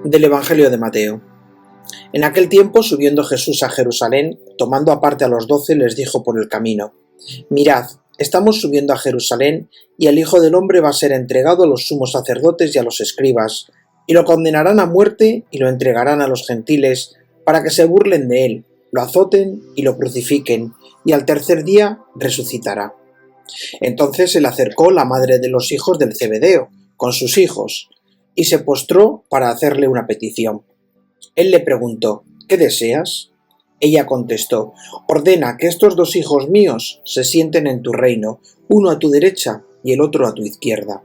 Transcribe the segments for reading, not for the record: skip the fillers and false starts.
Del Evangelio de Mateo. En aquel tiempo, subiendo Jesús a Jerusalén, tomando aparte a los 12, les dijo por el camino: Mirad, estamos subiendo a Jerusalén, y el Hijo del Hombre va a ser entregado a los sumos sacerdotes y a los escribas, y lo condenarán a muerte y lo entregarán a los gentiles, para que se burlen de él, lo azoten y lo crucifiquen, y al tercer día resucitará. Entonces se le acercó la madre de los hijos del Zebedeo, con sus hijos, y se postró para hacerle una petición. Él le preguntó: ¿qué deseas? Ella contestó: ordena que estos 2 hijos míos se sienten en tu reino, uno a tu derecha y el otro a tu izquierda.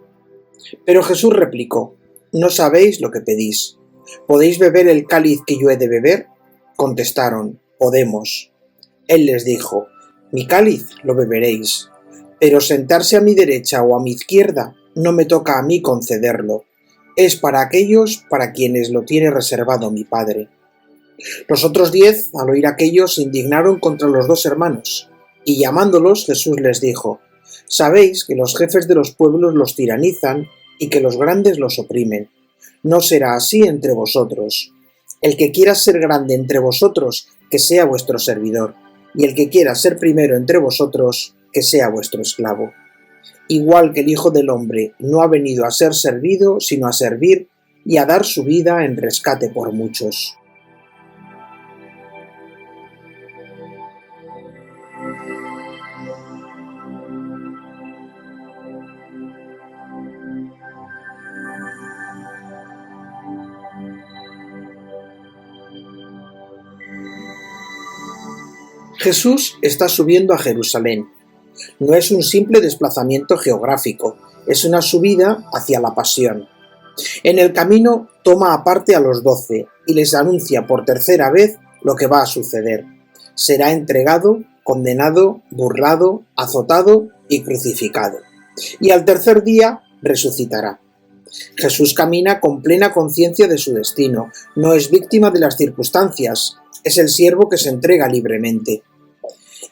Pero Jesús replicó: no sabéis lo que pedís. ¿Podéis beber el cáliz que yo he de beber? Contestaron: podemos. Él les dijo: mi cáliz lo beberéis, pero sentarse a mi derecha o a mi izquierda no me toca a mí concederlo. Es para aquellos para quienes lo tiene reservado mi Padre. Los otros 10, al oír aquello, se indignaron contra los 2 hermanos, y llamándolos, Jesús les dijo: sabéis que los jefes de los pueblos los tiranizan y que los grandes los oprimen. No será así entre vosotros. El que quiera ser grande entre vosotros, que sea vuestro servidor, y el que quiera ser primero entre vosotros, que sea vuestro esclavo. Igual que el Hijo del Hombre no ha venido a ser servido, sino a servir y a dar su vida en rescate por muchos. Jesús está subiendo a Jerusalén. No es un simple desplazamiento geográfico, es una subida hacia la pasión. En el camino toma aparte a los 12 y les anuncia por tercera vez lo que va a suceder. Será entregado, condenado, burlado, azotado y crucificado. Y al tercer día resucitará. Jesús camina con plena conciencia de su destino, no es víctima de las circunstancias, es el siervo que se entrega libremente.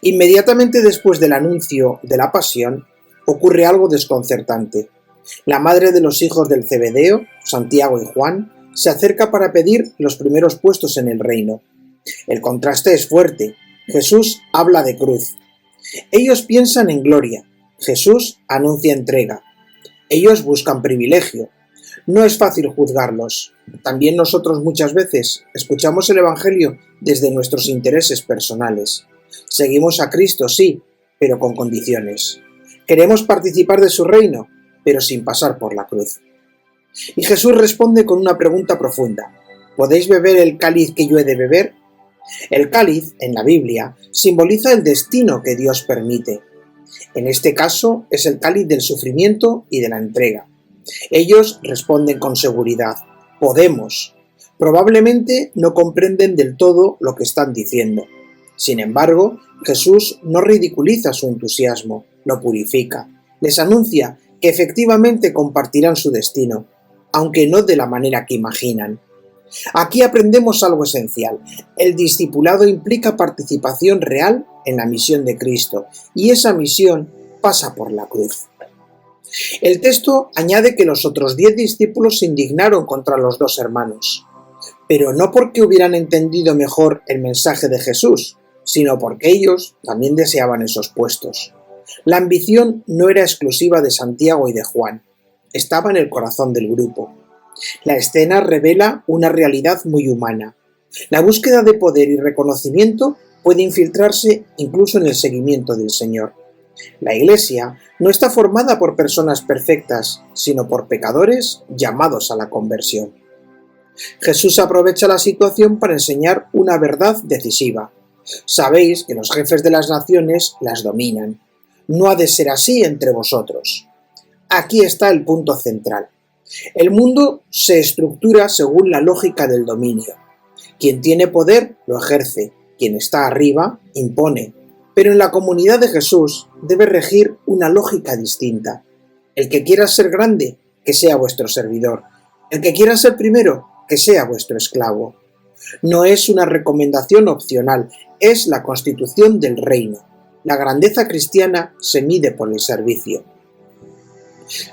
Inmediatamente después del anuncio de la pasión, ocurre algo desconcertante. La madre de los hijos del Zebedeo, Santiago y Juan, se acerca para pedir los primeros puestos en el reino. El contraste es fuerte. Jesús habla de cruz. Ellos piensan en gloria. Jesús anuncia entrega. Ellos buscan privilegio. No es fácil juzgarlos. También nosotros muchas veces escuchamos el Evangelio desde nuestros intereses personales. Seguimos a Cristo, sí, pero con condiciones. Queremos participar de su reino, pero sin pasar por la cruz. Y Jesús responde con una pregunta profunda: ¿podéis beber el cáliz que yo he de beber? El cáliz, en la Biblia, simboliza el destino que Dios permite. En este caso, es el cáliz del sufrimiento y de la entrega. Ellos responden con seguridad: podemos. Probablemente no comprenden del todo lo que están diciendo. Sin embargo, Jesús no ridiculiza su entusiasmo, lo purifica. Les anuncia que efectivamente compartirán su destino, aunque no de la manera que imaginan. Aquí aprendemos algo esencial. El discipulado implica participación real en la misión de Cristo, y esa misión pasa por la cruz. El texto añade que los otros 10 discípulos se indignaron contra los 2 hermanos, pero no porque hubieran entendido mejor el mensaje de Jesús, sino porque ellos también deseaban esos puestos. La ambición no era exclusiva de Santiago y de Juan, estaba en el corazón del grupo. La escena revela una realidad muy humana. La búsqueda de poder y reconocimiento puede infiltrarse incluso en el seguimiento del Señor. La Iglesia no está formada por personas perfectas, sino por pecadores llamados a la conversión. Jesús aprovecha la situación para enseñar una verdad decisiva. Sabéis que los jefes de las naciones las dominan. No ha de ser así entre vosotros. Aquí está el punto central. El mundo se estructura según la lógica del dominio. Quien tiene poder lo ejerce, quien está arriba impone. Pero en la comunidad de Jesús debe regir una lógica distinta. El que quiera ser grande, que sea vuestro servidor. El que quiera ser primero, que sea vuestro esclavo. No es una recomendación opcional, es la constitución del reino. La grandeza cristiana se mide por el servicio.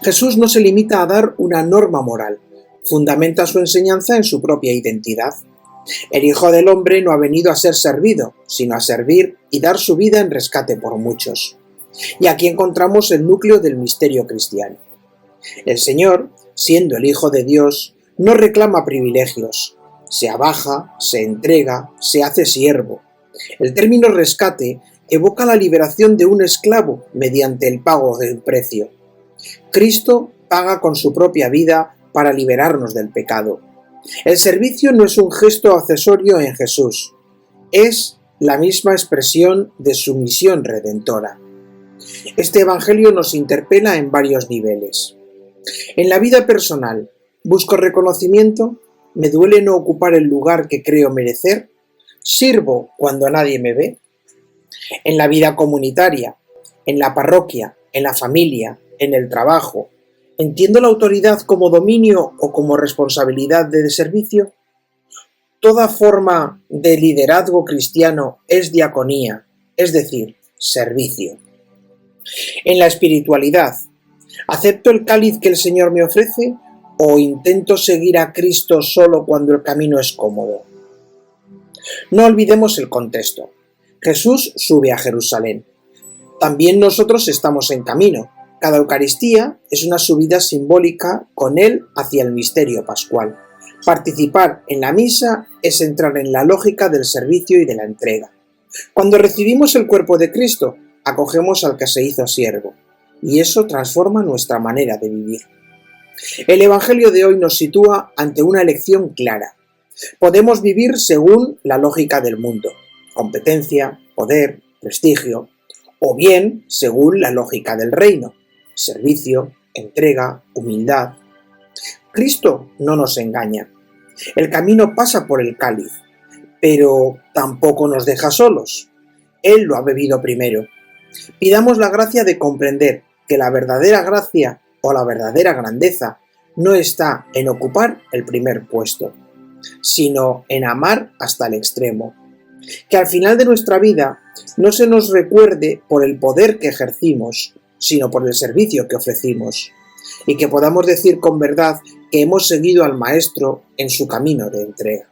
Jesús no se limita a dar una norma moral, Fundamenta su enseñanza en su propia identidad. El Hijo del Hombre no ha venido a ser servido, sino a servir y dar su vida en rescate por muchos. Y aquí encontramos el núcleo del misterio cristiano. El Señor, siendo el Hijo de Dios, no reclama privilegios, se abaja, se entrega, se hace siervo. El término rescate evoca la liberación de un esclavo mediante el pago de un precio. Cristo paga con su propia vida para liberarnos del pecado. El servicio no es un gesto accesorio en Jesús, es la misma expresión de su misión redentora. Este Evangelio nos interpela en varios niveles. En la vida personal, ¿busco reconocimiento? ¿Me duele no ocupar el lugar que creo merecer? ¿Sirvo cuando nadie me ve? En la vida comunitaria, en la parroquia, en la familia, en el trabajo, ¿entiendo la autoridad como dominio o como responsabilidad de servicio? Toda forma de liderazgo cristiano es diaconía, es decir, servicio. En la espiritualidad, ¿acepto el cáliz que el Señor me ofrece o intento seguir a Cristo solo cuando el camino es cómodo? No olvidemos el contexto. Jesús sube a Jerusalén. También nosotros estamos en camino. Cada Eucaristía es una subida simbólica con Él hacia el misterio pascual. Participar en la misa es entrar en la lógica del servicio y de la entrega. Cuando recibimos el cuerpo de Cristo, acogemos al que se hizo siervo, y eso transforma nuestra manera de vivir. El Evangelio de hoy nos sitúa ante una elección clara. Podemos vivir según la lógica del mundo, competencia, poder, prestigio, o bien según la lógica del reino, servicio, entrega, humildad. Cristo no nos engaña. El camino pasa por el cáliz, pero tampoco nos deja solos. Él lo ha bebido primero. Pidamos la gracia de comprender que la verdadera gracia o la verdadera grandeza no está en ocupar el primer puesto, sino en amar hasta el extremo. Que al final de nuestra vida no se nos recuerde por el poder que ejercimos, sino por el servicio que ofrecimos, y que podamos decir con verdad que hemos seguido al Maestro en su camino de entrega.